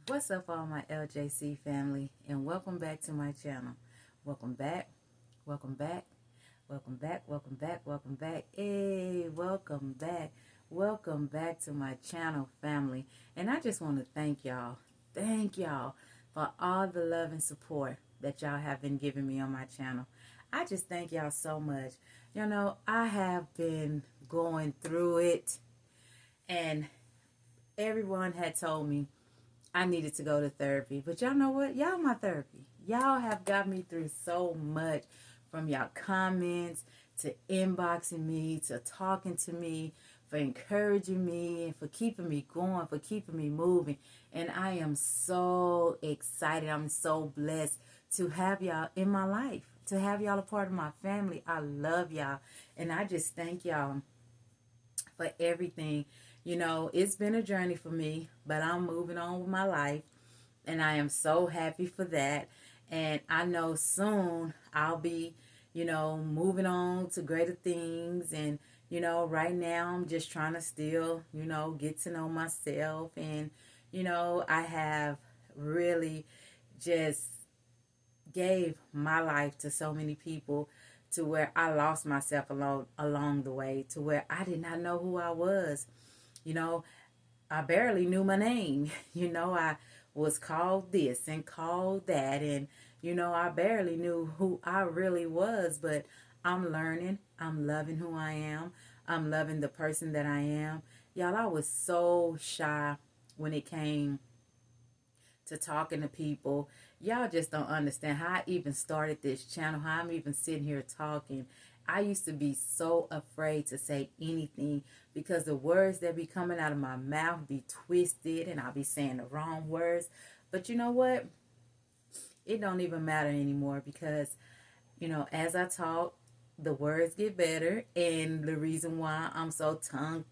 What's up, all my LJC family, and welcome back to my channel. Welcome back, welcome back, welcome back, welcome back, welcome back. Hey, welcome back to my channel, family. And I just want to thank y'all for all the love and support that y'all have been giving me on my channel. I just thank y'all so much. You know, I have been going through it, and everyone had told me I needed to go to therapy. But y'all know what? Y'all my therapy. Y'all have got me through so much, from y'all comments to inboxing me to talking to me, for encouraging me and for keeping me going, for keeping me moving. And I am so excited. I'm so blessed to have y'all in my life, to have y'all a part of my family. I love y'all. And I just thank y'all for everything. You know, it's been a journey for me, but I'm moving on with my life, and I am so happy for that. And I know soon I'll be, moving on to greater things. And, right now I'm just trying to still, get to know myself. And, I have really just gave my life to so many people, to where I lost myself along the way, to where I did not know who I was. You know, I barely knew my name. I was called this and called that, and I barely knew who I really was. But I'm learning. I'm loving who I am. I'm loving the person that I am. Y'all, I was so shy when it came to talking to people. Y'all just don't understand how I even started this channel, how I'm even sitting here talking. I used to be so afraid to say anything, because the words that be coming out of my mouth be twisted and I'll be saying the wrong words. But you know what? It don't even matter anymore, because, as I talk, the words get better. And the reason why I'm so tongue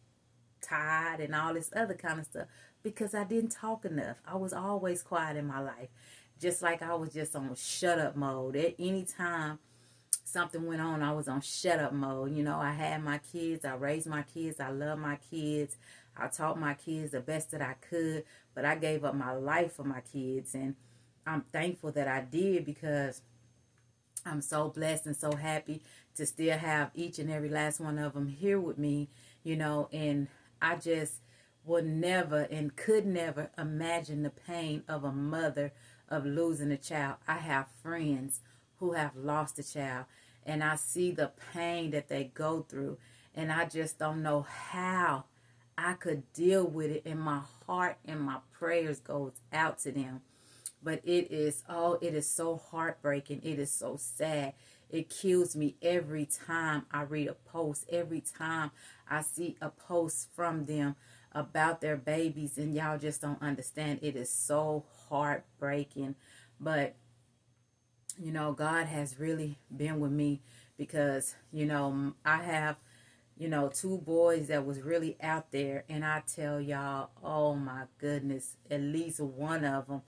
tired and all this other kind of stuff, because I didn't talk enough. I was always quiet in my life, just like I was just on shut up mode. At any time something went on, I was on shut up mode. I had my kids, I raised my kids, I love my kids, I taught my kids the best that I could, but I gave up my life for my kids. And I'm thankful that I did, because I'm so blessed and so happy to still have each and every last one of them here with me. And I just would never and could never imagine the pain of a mother of losing a child. I have friends who have lost a child, and I see the pain that they go through, and I just don't know how I could deal with it. And my heart and my prayers goes out to them. But it is so heartbreaking. It is so sad. It kills me every time I read a post, every time I see a post from them about their babies. And y'all just don't understand. It is so heartbreaking. But, God has really been with me, because, I have, two boys that was really out there. And I tell y'all, oh my goodness, at least one of them,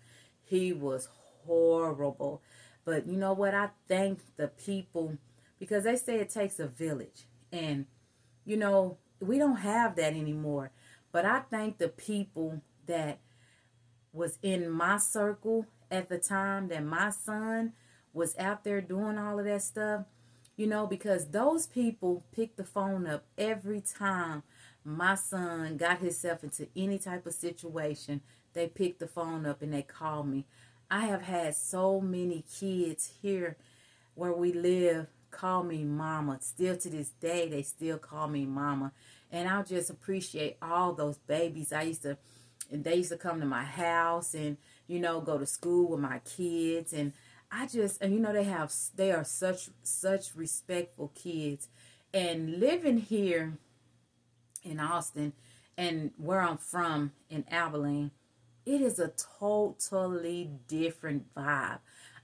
he was horrible. But you know what? I thank the people, because they say it takes a village. And, we don't have that anymore. But I thank the people that was in my circle at the time that my son was out there doing all of that stuff. Because those people picked the phone up every time my son got himself into any type of situation. They picked the phone up and they called me. I have had so many kids here where we live call me mama. Still to this day, they still call me mama. And I just appreciate all those babies. They used to come to my house and, go to school with my kids. And they are such respectful kids. And living here in Austin, and where I'm from in Abilene, it is a totally different vibe.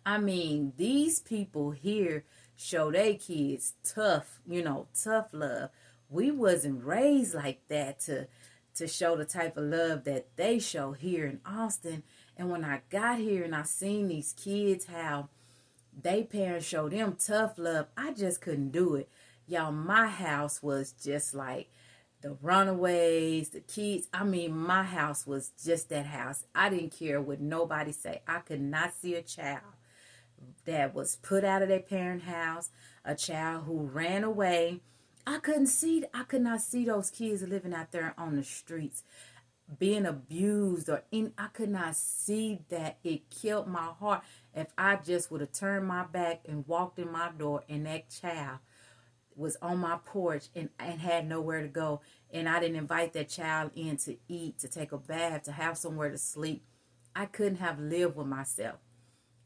I mean, these people here show their kids tough love. We wasn't raised like that to show the type of love that they show here in Austin. And when I got here and I seen these kids, how they parents show them tough love, I just couldn't do it. Y'all, my house was just like the runaways, the kids. I mean, my house was just that house. I didn't care what nobody say. I could not see a child that was put out of their parent house, a child who ran away. I could not see those kids living out there on the streets being abused I could not see that. It killed my heart. If I just would have turned my back and walked in my door and that child was on my porch and had nowhere to go, and I didn't invite that child in to eat, to take a bath, to have somewhere to sleep, I couldn't have lived with myself.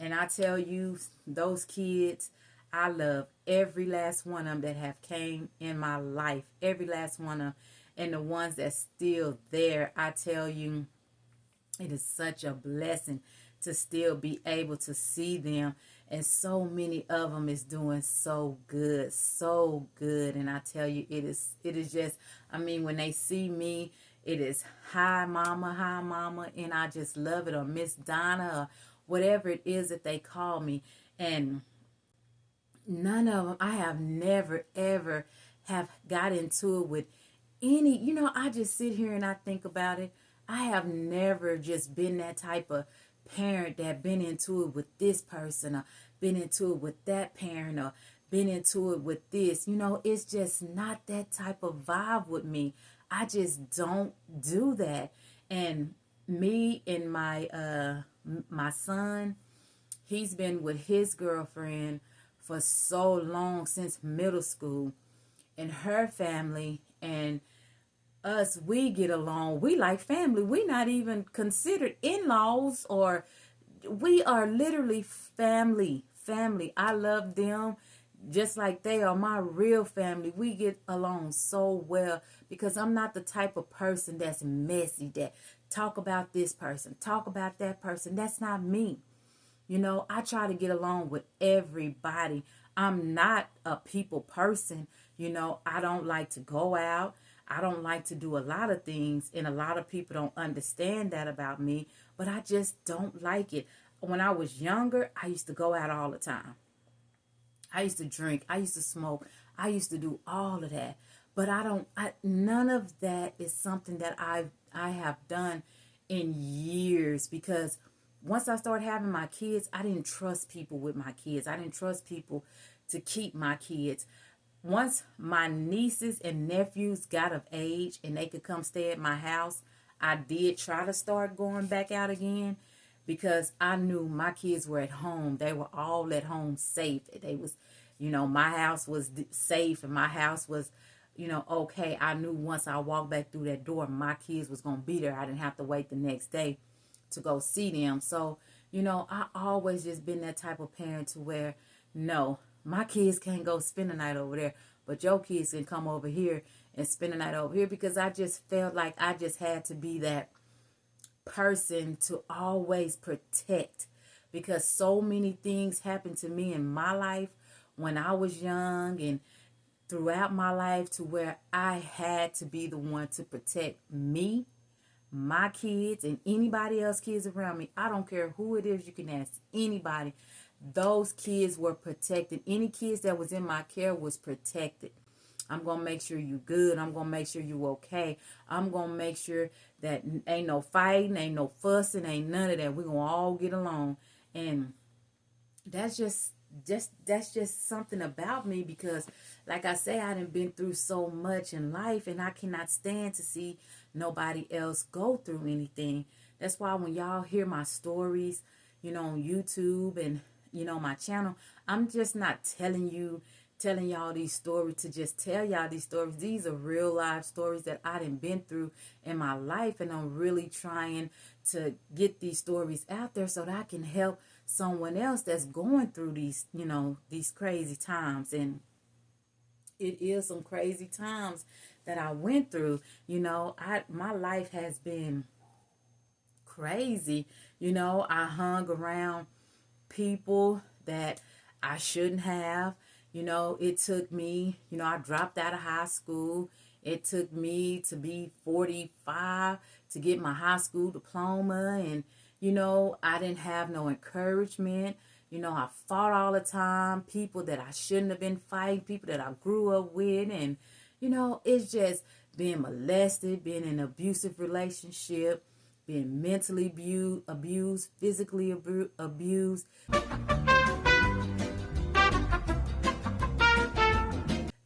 And I tell you, those kids, I love every last one of them that have came in my life. Every last one of them. And the ones that's still there, I tell you, it is such a blessing to still be able to see them. And so many of them is doing so good, so good. And I tell you, it is just, I mean, when they see me, it is hi mama, and I just love it, or Miss Donna, or whatever it is that they call me. And none of them, I have never ever have got into it with any, I just sit here and I think about it. I have never just been that type of parent that been into it with this person, or been into it with that parent, or been into it with this. It's just not that type of vibe with me. I just don't do that. And me and my son, he's been with his girlfriend for so long, since middle school, and her family and us, we get along. We like family. We not even considered in-laws, or we are literally family. I love them just like they are my real family. We get along so well because I'm not the type of person that's messy, that talk about this person, talk about that person. That's not me. I try to get along with everybody. I'm not a people person. I don't like to go out. I don't like to do a lot of things, and a lot of people don't understand that about me, but I just don't like it. When I was younger, I used to go out all the time. I used to drink. I used to smoke. I used to do all of that. But none of that is something that I have done in years, because once I started having my kids, I didn't trust people with my kids. I didn't trust people to keep my kids. Once my nieces and nephews got of age and they could come stay at my house, I did try to start going back out again, because I knew my kids were at home. They were all at home safe. They was, my house was safe, and my house was, okay. I knew once I walked back through that door, my kids was going to be there. I didn't have to wait the next day to go see them. So, I always just been that type of parent to where, no, my kids can't go spend the night over there, but your kids can come over here and spend the night over here, because I just felt like I just had to be that person to always protect, because so many things happened to me in my life when I was young and throughout my life, to where I had to be the one to protect me, my kids, and anybody else kids around me. I don't care who it is. You can ask anybody. Those kids were protected. Any kids that was in my care was protected. I'm going to make sure you good. I'm going to make sure you okay. I'm going to make sure that ain't no fighting, ain't no fussing, ain't none of that. We're going to all get along. And that's just something about me, because like I say, I done been through so much in life, and I cannot stand to see nobody else go through anything. That's why when y'all hear my stories, on YouTube and, my channel, I'm just not telling y'all these stories to just tell y'all these stories. These are real life stories that I done been through in my life, and I'm really trying to get these stories out there so that I can help someone else that's going through these crazy times. And it is some crazy times that I went through. My life has been crazy. I hung around people that I shouldn't have. It took me, I dropped out of high school. It took me to be 45 to get my high school diploma. And, I didn't have no encouragement. I fought all the time. People that I shouldn't have been fighting, people that I grew up with. And, it's just being molested, being in an abusive relationship, being mentally abused, physically abused.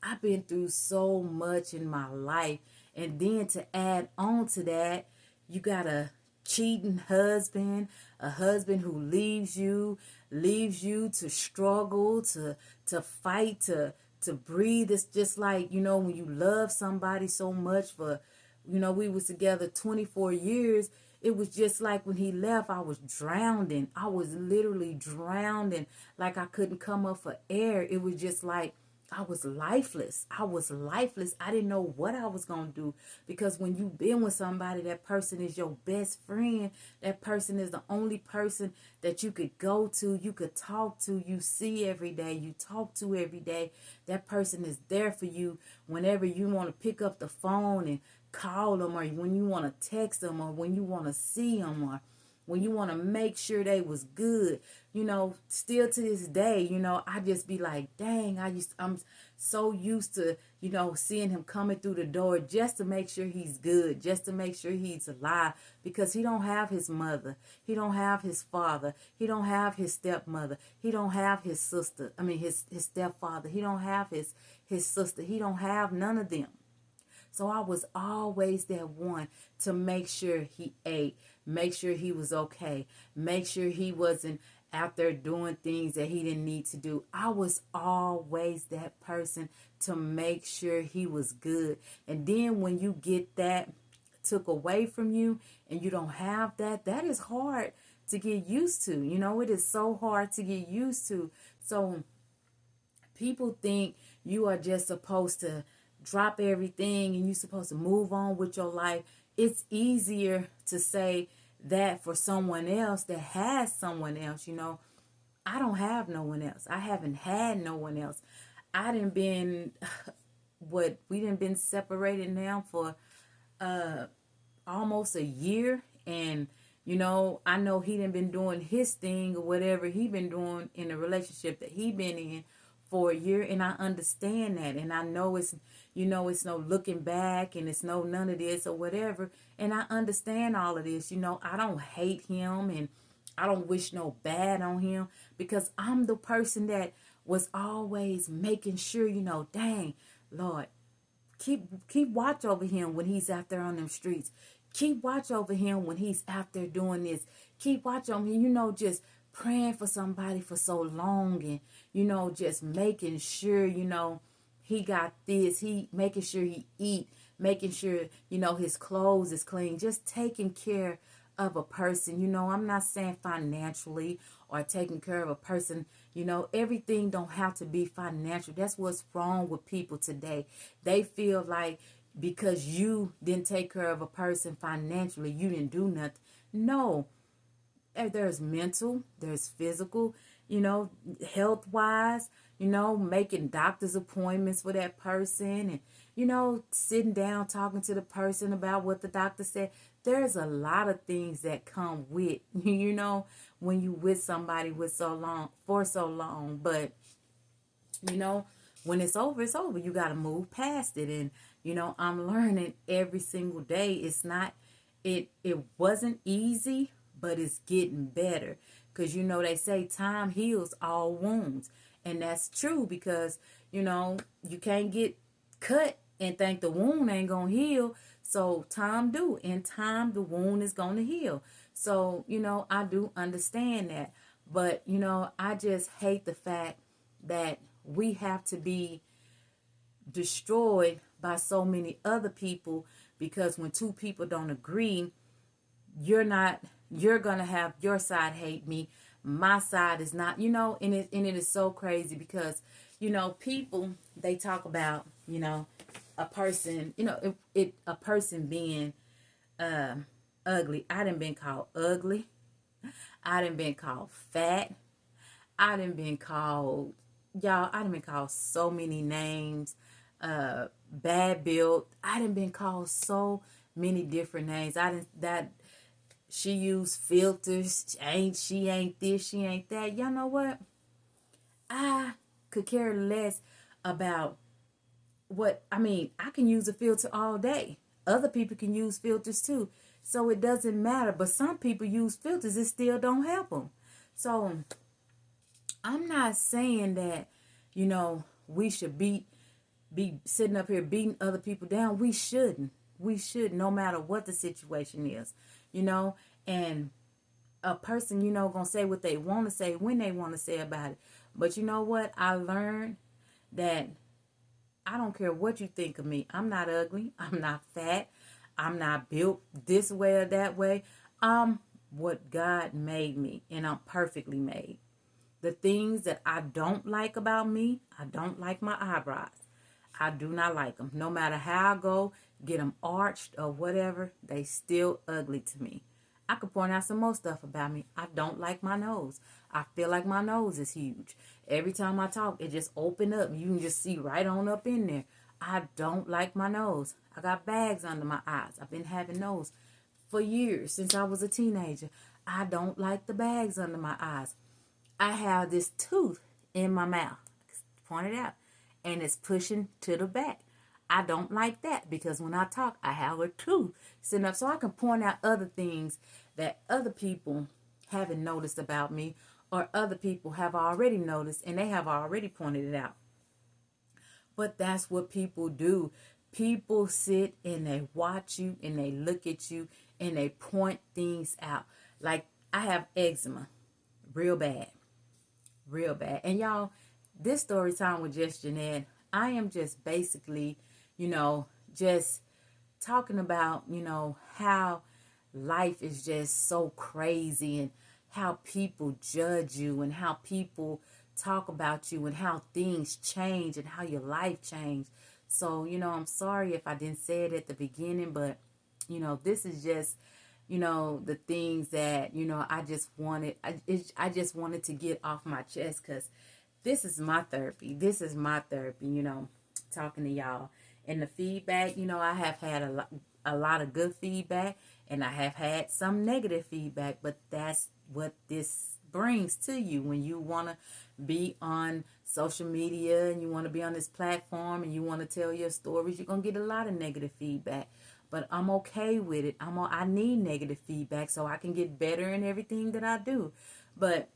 I've been through so much in my life. And then to add on to that, you got a cheating husband, a husband who leaves you to struggle, to fight, to breathe. It's just like, when you love somebody so much for, we was together 24 years. It was just like when he left, I was drowning. I was literally drowning, like I couldn't come up for air. It was just like I was lifeless. I was lifeless. I didn't know what I was going to do, because when you've been with somebody, that person is your best friend. That person is the only person that you could go to, you could talk to, you see every day, you talk to every day. That person is there for you whenever you want to pick up the phone and call them, or when you want to text them, or when you want to see them, or when you want to make sure they was good. Still to this day, I just be like, dang, I'm so used to, seeing him coming through the door just to make sure he's good, just to make sure he's alive, because he don't have his mother. He don't have his father. He don't have his stepmother. He don't have his sister. His stepfather. He don't have his sister. He don't have none of them. So I was always that one to make sure he ate, make sure he was okay, make sure he wasn't out there doing things that he didn't need to do. I was always that person to make sure he was good. And then when you get that took away from you and you don't have that, that is hard to get used to. It is so hard to get used to. So people think you are just supposed to drop everything and you're supposed to move on with your life. It's easier to say that for someone else that has someone else. I don't have no one else. I haven't had no one else. I didn't been we didn't been separated now for almost a year, and I know he didn't been doing his thing or whatever he been doing in the relationship that he been in for a year, and I understand that, and I know it's it's no looking back, and it's no none of this or whatever, and I understand all of this. I don't hate him, and I don't wish no bad on him, because I'm the person that was always making sure, dang, Lord, keep watch over him when he's out there on them streets. Keep watch over him when he's out there doing this. Keep watch on him, just praying for somebody for so long, and just making sure he got this, he making sure he eat, making sure his clothes is clean, just taking care of a person. I'm not saying financially or taking care of a person. Everything don't have to be financial. That's what's wrong with people today. They feel like because you didn't take care of a person financially, you didn't do nothing. No, there's mental, there's physical, health wise, making doctor's appointments for that person, and, sitting down, talking to the person about what the doctor said. There's a lot of things that come with, when you with somebody for so long. But, when it's over, it's over. You got to move past it. And, I'm learning every single day. It's not, it wasn't easy, but it's getting better. Because, they say time heals all wounds. And that's true, because, you can't get cut and think the wound ain't going to heal. So time do. In time, the wound is going to heal. So, I do understand that. But, I just hate the fact that we have to be destroyed by so many other people, because when two people don't agree, you're going to have your side hate me. My side is not, and it is so crazy, because, people, they talk about, a person, a person being ugly. I done been called ugly. I done been called fat. I done been called, I done been called so many names. Bad built. I done been called so many different names. She used filters. She ain't this, she ain't that. Y'all know what? I could care less about I can use a filter all day. Other people can use filters too. So it doesn't matter. But some people use filters, it still don't help them. So I'm not saying that, we should be sitting up here beating other people down. We shouldn't. We should, no matter what the situation is, and a person, gonna say what they want to say when they want to say about it. But you know what? I learned that I don't care what you think of me. I'm not ugly. I'm not fat. I'm not built this way or that way. I'm what God made me, and I'm perfectly made. The things that I don't like about me, I don't like my eyebrows. I do not like them. No matter how I go, get them arched or whatever, they still ugly to me. I could point out some more stuff about me. I don't like my nose. I feel like my nose is huge. Every time I talk, it just open up. You can just see right on up in there. I don't like my nose. I got bags under my eyes. I've been having those for years, since I was a teenager. I don't like the bags under my eyes. I have this tooth in my mouth. Point it out. And it's pushing to the back. I don't like that because when I talk, I have a tooth sitting up. So I can point out other things that other people haven't noticed about me, or other people have already noticed and they have already pointed it out. But that's what people do. People sit and they watch you and they look at you and they point things out. Like, I have eczema real bad. Real bad. And y'all, this story time with Just Jeanette, I am just basically, just talking about, how life is just so crazy, and how people judge you, and how people talk about you, and how things change, and how your life changed. So, I'm sorry if I didn't say it at the beginning, but, this is just, the things that, I just wanted to get off my chest, because this is my therapy. This is my therapy, talking to y'all. And the feedback, I have had a lot of good feedback, and I have had some negative feedback, but that's what this brings to you when you want to be on social media and you want to be on this platform and you want to tell your stories. You're going to get a lot of negative feedback, but I'm okay with it. I need negative feedback so I can get better in everything that I do. But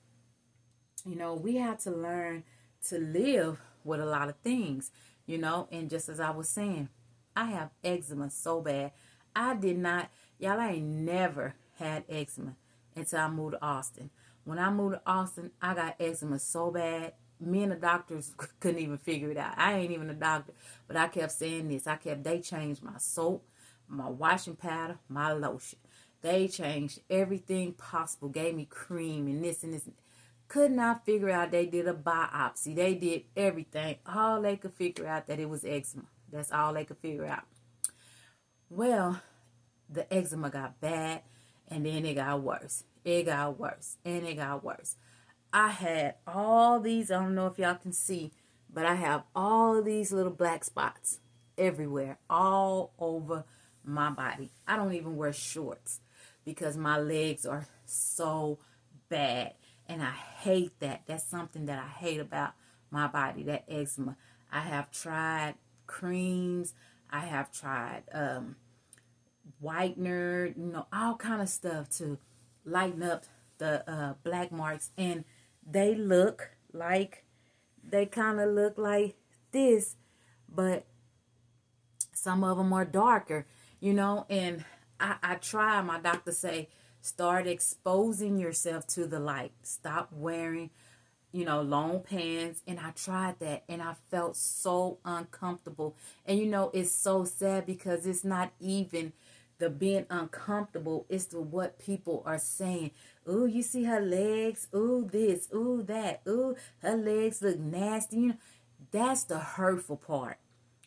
we have to learn to live with a lot of things, and just as I was saying, I have eczema so bad. I ain't never had eczema until I moved to Austin. When I moved to Austin, I got eczema so bad, me and the doctors couldn't even figure it out. I ain't even a doctor, but I kept saying this. They changed my soap, my washing powder, my lotion. They changed everything possible, gave me cream and this and this. Could not figure out. They did a biopsy. They did everything. All they could figure out that it was eczema. That's all they could figure out. Well, the eczema got bad, and then it got worse. It got worse, and it got worse. I had all these, I don't know if y'all can see, but I have all these little black spots everywhere, all over my body. I don't even wear shorts because my legs are so bad. And I hate that. That's something that I hate about my body, that eczema. I have tried creams. I have tried whitener, all kind of stuff to lighten up the black marks. And they kind of look like this, but some of them are darker, and I try. My doctor say, start exposing yourself to the light. Stop wearing, long pants. And I tried that, and I felt so uncomfortable. And, it's so sad because it's not even the being uncomfortable. It's the what people are saying. Ooh, you see her legs. Ooh, this. Ooh, that. Ooh, her legs look nasty. That's the hurtful part.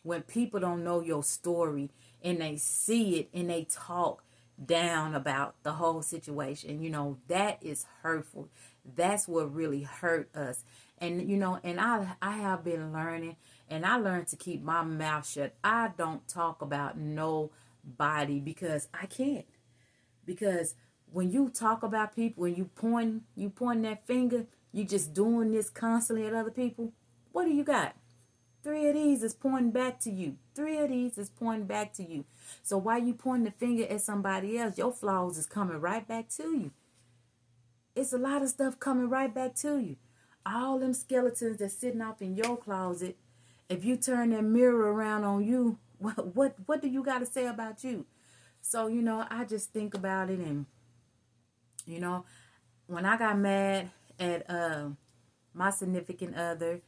When people don't know your story and they see it and they talk down about the whole situation, that is hurtful. That's what really hurt us. And and I have been learning, and I learned to keep my mouth shut. I don't talk about nobody because I can't. Because when you talk about people, when you point that finger, you just doing this constantly at other people, what do you got? Three of these is pointing back to you. Three of these is pointing back to you. So while you pointing the finger at somebody else, your flaws is coming right back to you. It's a lot of stuff coming right back to you. All them skeletons that's sitting off in your closet, if you turn that mirror around on you, what do you got to say about you? So, I just think about it, and, when I got mad at my significant other,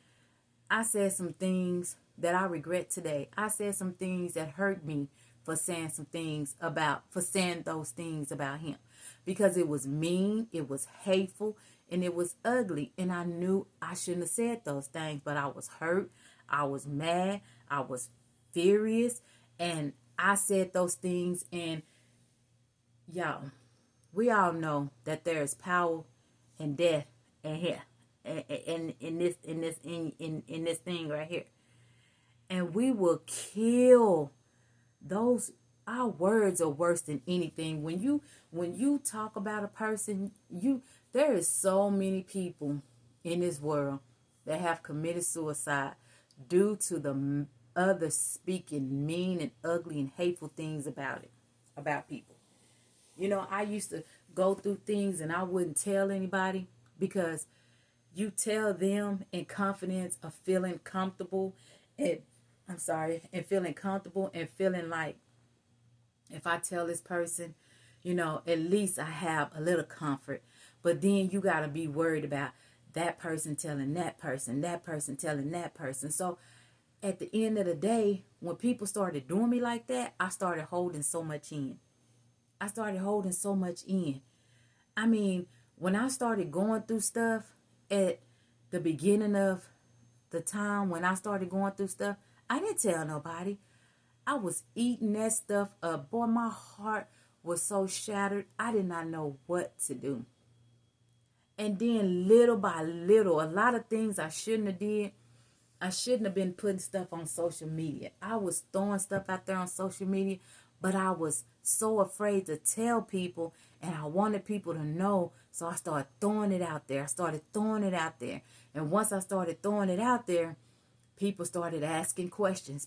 I said some things that I regret today. I said some things that hurt me for saying those things about him. Because it was mean, it was hateful, and it was ugly. And I knew I shouldn't have said those things, but I was hurt. I was mad. I was furious. And I said those things. And y'all, we all know that there is power and death and here. In this thing right here. And we will kill those. Our words are worse than anything. When you talk about a person, there is so many people in this world that have committed suicide due to the others speaking mean and ugly and hateful things about people. I used to go through things and I wouldn't tell anybody, because you tell them in confidence of feeling comfortable and feeling comfortable and feeling like, if I tell this person, at least I have a little comfort. But then you got to be worried about that person telling that person telling that person. So at the end of the day, when people started doing me like that, I started holding so much in. I mean, when I started going through stuff at the beginning of the time when I started going through stuff, I didn't tell nobody. I was eating that stuff up. Boy, my heart was so shattered. I did not know what to do. And then little by little, a lot of things I shouldn't have did. I shouldn't have been putting stuff on social media. I was throwing stuff out there on social media, but I was so afraid to tell people, and I wanted people to know. So I started throwing it out there. And once I started throwing it out there, people started asking questions.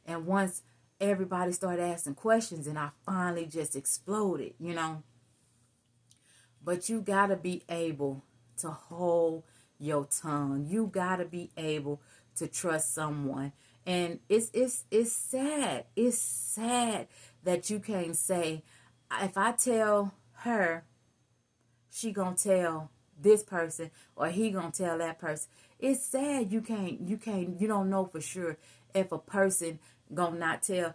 And once everybody started asking questions, and I finally just exploded, But you got to be able to hold your tongue. You got to be able to trust someone. And it's sad. It's sad that you can't say, if I tell her, she gonna tell this person, or he gonna tell that person. It's sad you don't know for sure if a person gonna not tell.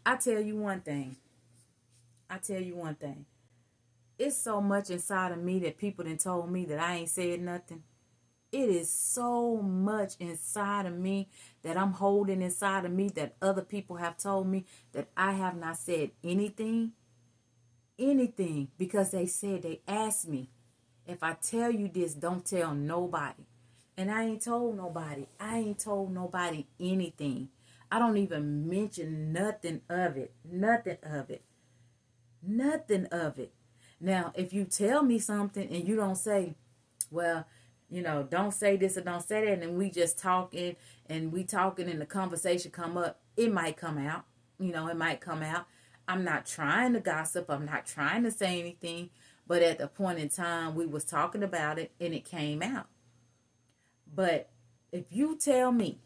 I tell you one thing. It's so much inside of me that people done told me that I ain't said nothing. It is so much inside of me that I'm holding inside of me that other people have told me that I have not said anything. Because they asked me, if I tell you this, don't tell nobody. And I ain't told nobody. Anything. I don't even mention nothing of it. Now, if you tell me something and you don't say, well, don't say this or don't say that, and we just talking and the conversation come up, it might come out. I'm not trying to gossip. I'm not trying to say anything. But at the point in time, we was talking about it and it came out. But if you tell me,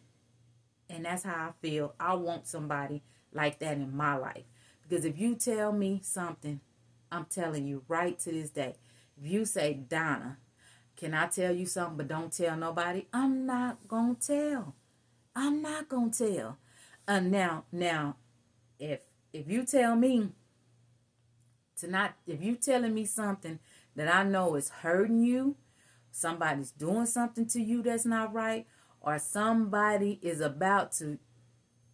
and that's how I feel, I want somebody like that in my life. Because if you tell me something, I'm telling you right to this day, if you say, Donna, can I tell you something but don't tell nobody? I'm not going to tell. Now, if you tell me if you telling me something that I know is hurting you, somebody's doing something to you that's not right, or somebody is about to,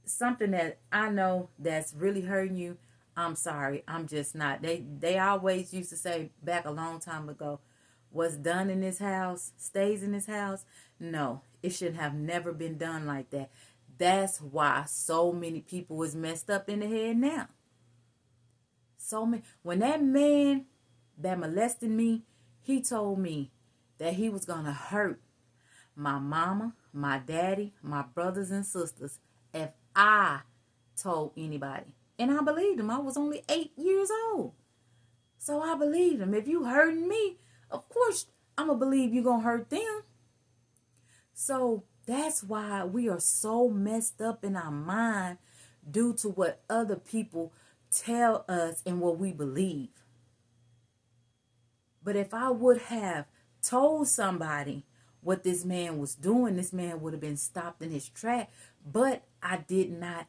something that I know that's really hurting you, I'm sorry, I'm just not. They always used to say back a long time ago, what's done in this house stays in this house. No, it should have never been done like that. That's why so many people is messed up in the head now. When that man that molested me, he told me that he was going to hurt my mama, my daddy, my brothers and sisters, if I told anybody. And I believed him. I was only 8 years old. So I believed him. If you hurting me, of course I'm going to believe you're going to hurt them. So that's why we are so messed up in our mind due to what other people tell us and what we believe. But if I would have told somebody what this man was doing, this man would have been stopped in his track. But I did not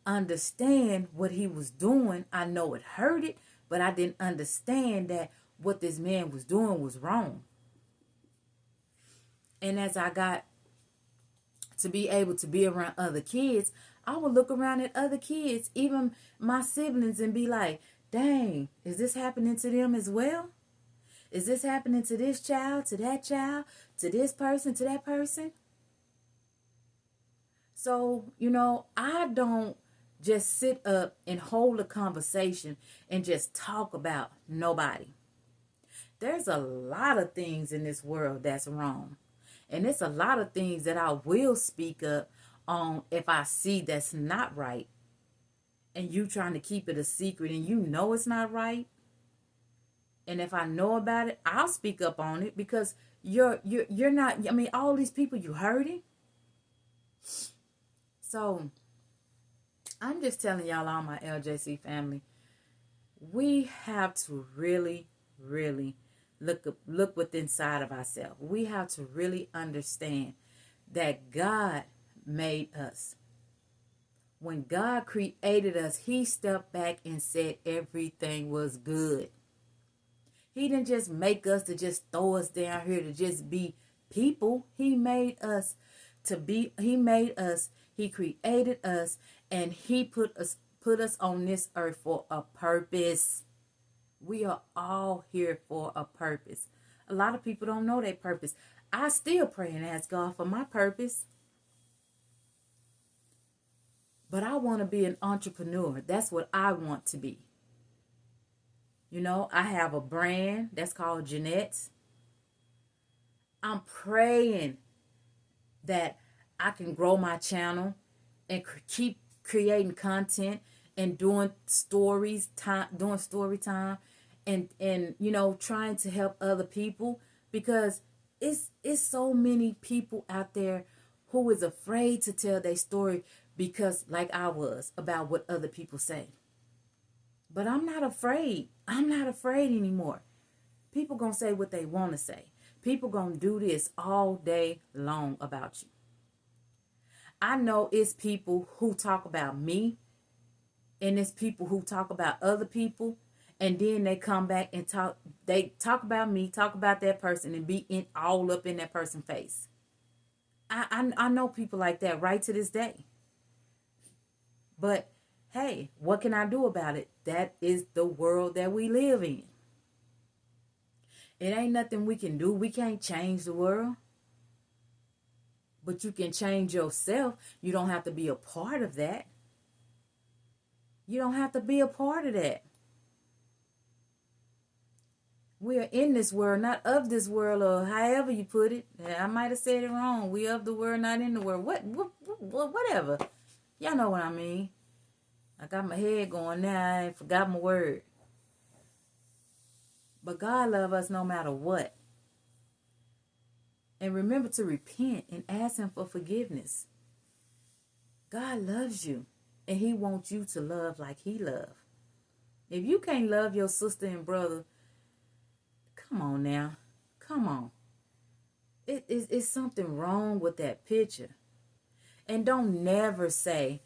understand what he was doing. I know it hurted, but I didn't understand that what this man was doing was wrong. And as I got to be able to be around other kids, I would look around at other kids, even my siblings, and be like, dang, is this happening to them as well? Is this happening to this child, to that child, to this person, to that person? So, I don't just sit up and hold a conversation and just talk about nobody. There's a lot of things in this world that's wrong. And it's a lot of things that I will speak up on if I see that's not right. And you trying to keep it a secret and you know it's not right. And if I know about it, I'll speak up on it because you're not, all these people you hurting. So I'm just telling y'all, all my LJC family, we have to really, really look within inside of ourselves. We have to really understand that God made us. When God created us, he stepped back and said everything was good. He didn't just make us to just throw us down here to just be people. He made us he created us, and he put us on this earth for a purpose. We are all here for a purpose. A lot of people don't know their purpose. I still pray and ask God for my purpose. But I want to be an entrepreneur. That's what I want to be. I have a brand that's called Jeanette's. I'm praying that I can grow my channel and keep creating content and doing story time and trying to help other people, because it's so many people out there who is afraid to tell their story because, like I was, about what other people say. But I'm not afraid. I'm not afraid anymore. People gonna say what they want to say. People gonna do this all day long about you. I know it's people who talk about me, and it's people who talk about other people, and then they come back and talk. They talk about me, talk about that person, and be all up in that person's face. I know people like that right to this day. But hey, what can I do about it? That is the world that we live in. It ain't nothing we can do. We can't change the world. But you can change yourself. You don't have to be a part of that. You don't have to be a part of that. We are in this world, not of this world, or however you put it. I might have said it wrong. We of the world, not in the world. Whatever. Y'all know what I mean. I got my head going now. I forgot my word. But God loves us no matter what. And remember to repent and ask him for forgiveness. God loves you. And he wants you to love like he loves. If you can't love your sister and brother, come on now. Come on. It's something wrong with that picture. And don't never say,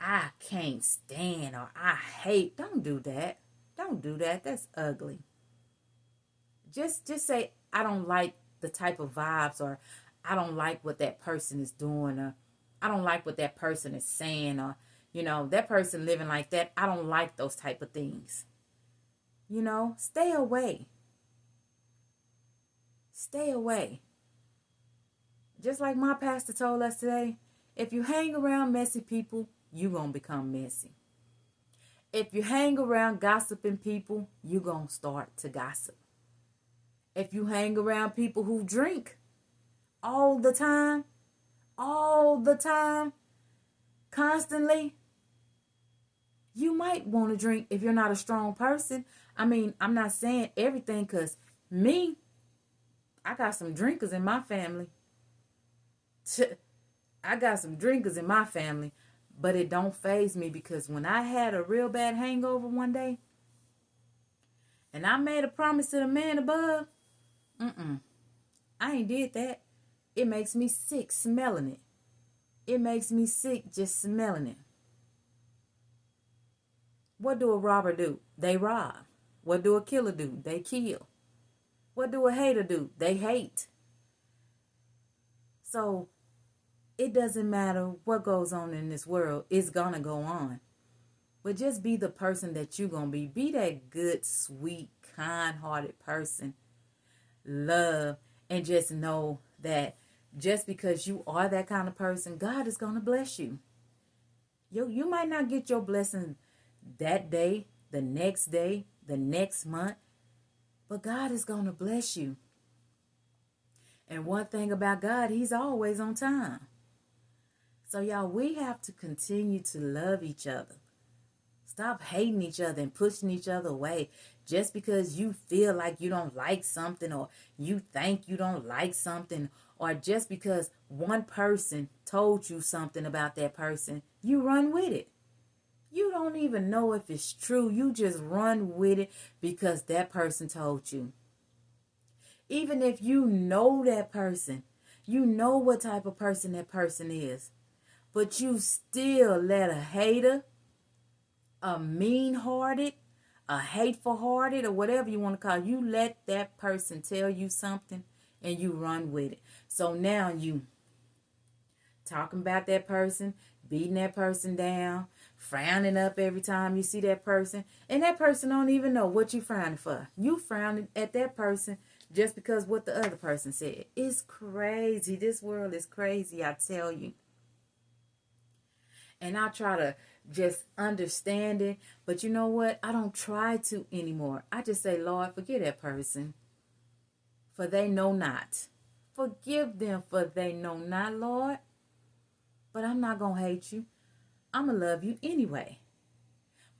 I can't stand or I hate. Don't do that. Don't do that. That's ugly. Just say, I don't like the type of vibes, or I don't like what that person is doing, or I don't like what that person is saying, or, that person living like that. I don't like those type of things. Stay away. Stay away. Just like my pastor told us today, if you hang around messy people, you're going to become messy. If you hang around gossiping people, you're going to start to gossip. If you hang around people who drink all the time, all the time, constantly, you might want to drink if you're not a strong person. I mean, I'm not saying everything, because me, I got some drinkers in my family. I got some drinkers in my family, but it don't faze me, because when I had a real bad hangover one day and I made a promise to the man above, I ain't did that. It makes me sick smelling it. It makes me sick just smelling it. What do a robber do? They rob. What do a killer do? They kill. What do a hater do? They hate. So it doesn't matter what goes on in this world. It's gonna go on. But just be the person that you're gonna be. Be that good, sweet, kind-hearted person. Love. And just know that just because you are that kind of person, God is gonna bless you. You might not get your blessing that day, the next day, the next month, but God is going to bless you. And one thing about God, he's always on time. So y'all, we have to continue to love each other. Stop hating each other and pushing each other away just because you feel like you don't like something, or you think you don't like something, or just because one person told you something about that person, you run with it. You don't even know if it's true. You just run with it because that person told you. Even if you know that person, you know what type of person that person is, but you still let a hater, a mean-hearted, a hateful-hearted, or whatever you want to call it, you let that person tell you something and you run with it. So now you talking about that person, beating that person down, frowning up every time you see that person, and that person don't even know what you frowning for. You frowning at that person just because what the other person said. It's crazy. This world is crazy, I tell you. And I try to just understand it, but you know what? I don't try to anymore. I just say, Lord, forgive that person, for they know not. Forgive them, for they know not, Lord. But I'm not going to hate you. I'm going to love you anyway.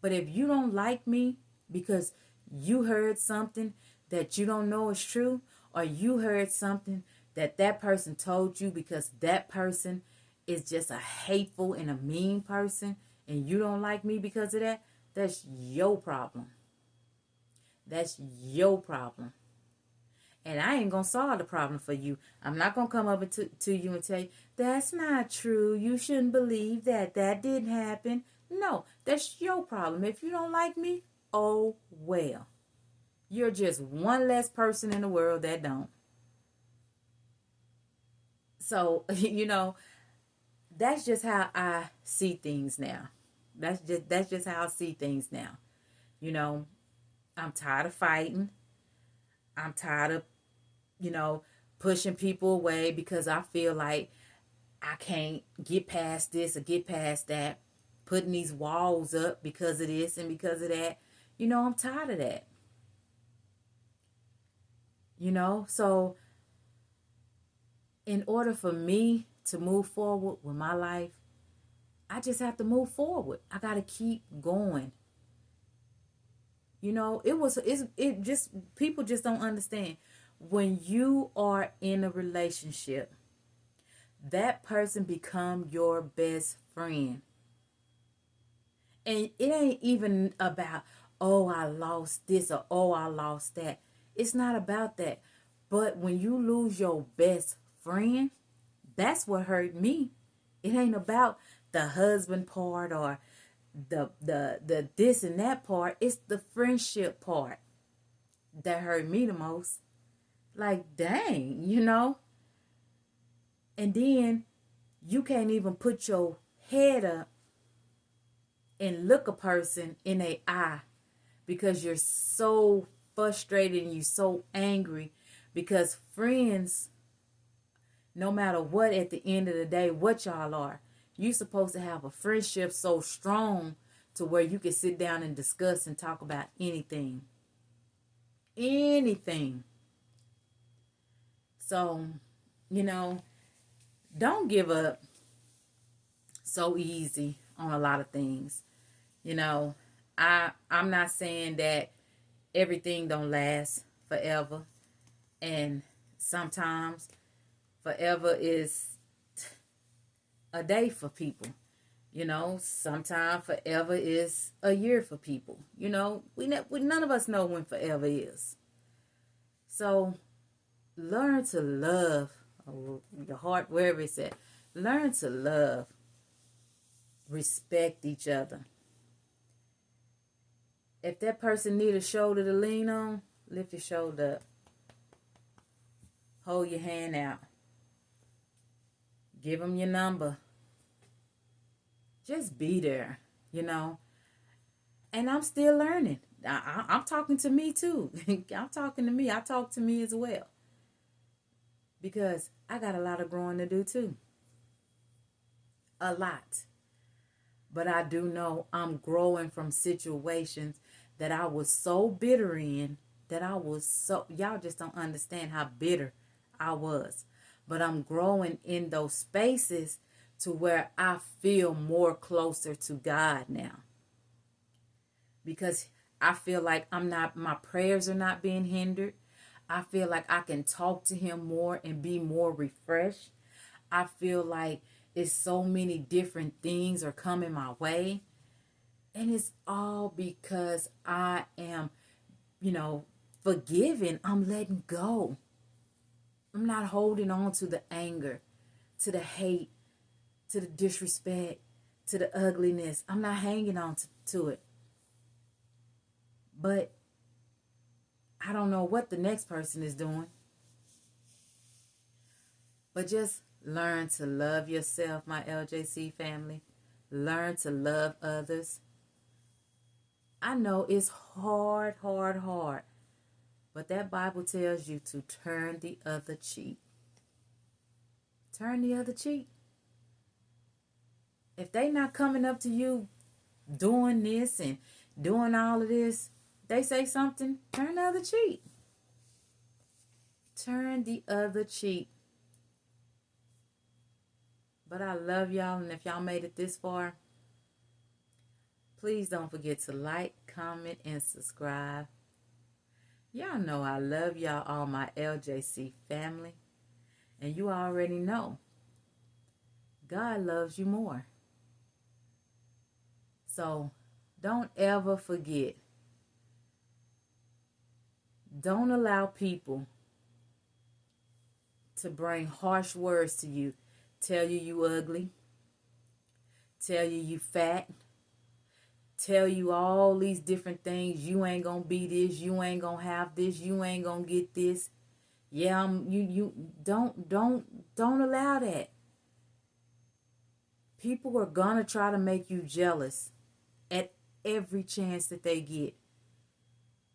But if you don't like me because you heard something that you don't know is true, or you heard something that that person told you because that person is just a hateful and a mean person, and you don't like me because of that, that's your problem. That's your problem. And I ain't going to solve the problem for you. I'm not going to come up to you and tell you, that's not true. You shouldn't believe that. That didn't happen. No, that's your problem. If you don't like me, oh well. You're just one less person in the world that don't. So, that's just how I see things now. That's just how I see things now. I'm tired of fighting. I'm tired of pushing people away because I feel like I can't get past this or get past that. Putting these walls up because of this and because of that. I'm tired of that. So in order for me to move forward with my life, I just have to move forward. I got to keep going. It just, people just don't understand. When you are in a relationship, that person become your best friend. And it ain't even about, oh, I lost this or oh, I lost that. It's not about that. But when you lose your best friend, that's what hurt me. It ain't about the husband part or the this and that part. It's the friendship part that hurt me the most. Like, dang. And then you can't even put your head up and look a person in the eye because you're so frustrated and you're so angry, because friends, no matter what, at the end of the day, what y'all are, you're supposed to have a friendship so strong to where you can sit down and discuss and talk about anything. Anything. So, don't give up so easy on a lot of things. You know, I'm not saying that everything don't last forever, and sometimes forever is a day for people. You know, sometimes forever is a year for people. You know, we none of us know when forever is. So learn to love your heart wherever it's at. Learn to love, respect each other. If that person need a shoulder to lean on, lift your shoulder up. Hold your hand out. Give them your number. Just be there, you know. And I'm still learning. I'm talking to me too. I'm talking to me. I talk to me as well. Because I got a lot of growing to do too. A lot. But I do know I'm growing from situations that I was so bitter in, that I was so, y'all just don't understand how bitter I was. But I'm growing in those spaces to where I feel more closer to God now. Because I feel like my prayers are not being hindered. I feel like I can talk to him more and be more refreshed. I feel like it's so many different things are coming my way. And it's all because I am, forgiving. I'm letting go. I'm not holding on to the anger, to the hate, to the disrespect, to the ugliness. I'm not hanging on to it. But I don't know what the next person is doing. But just learn to love yourself, my LJC family. Learn to love others. I know it's hard. But that Bible tells you to turn the other cheek. Turn the other cheek. If they not coming up to you doing this and doing all of this, they say something, turn the other cheek. Turn the other cheek. But I love y'all, and if y'all made it this far, please don't forget to like, comment, and subscribe. Y'all know I love y'all, all my LJC family. And you already know, God loves you more. So don't ever forget. Don't allow people to bring harsh words to you. Tell you ugly. Tell you fat. Tell you all these different things. You ain't gonna be this. You ain't gonna have this. You ain't gonna get this. Yeah, you don't allow that. People are gonna try to make you jealous at every chance that they get.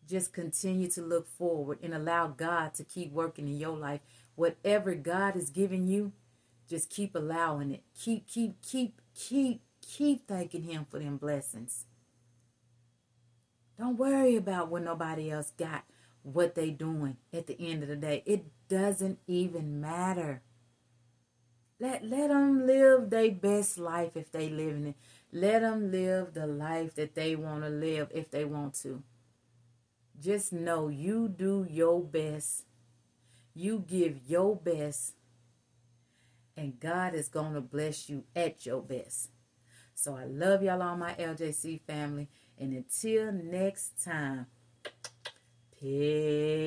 Just continue to look forward and allow God to keep working in your life. Whatever God is giving you, just keep allowing it. Keep thanking him for them blessings. Don't worry about what nobody else got, what they doing at the end of the day. It doesn't even matter. Let them live their best life if they living it. Let them live the life that they want to live if they want to. Just know you do your best. You give your best. And God is going to bless you at your best. So I love y'all, all my LJC family. And until next time, peace.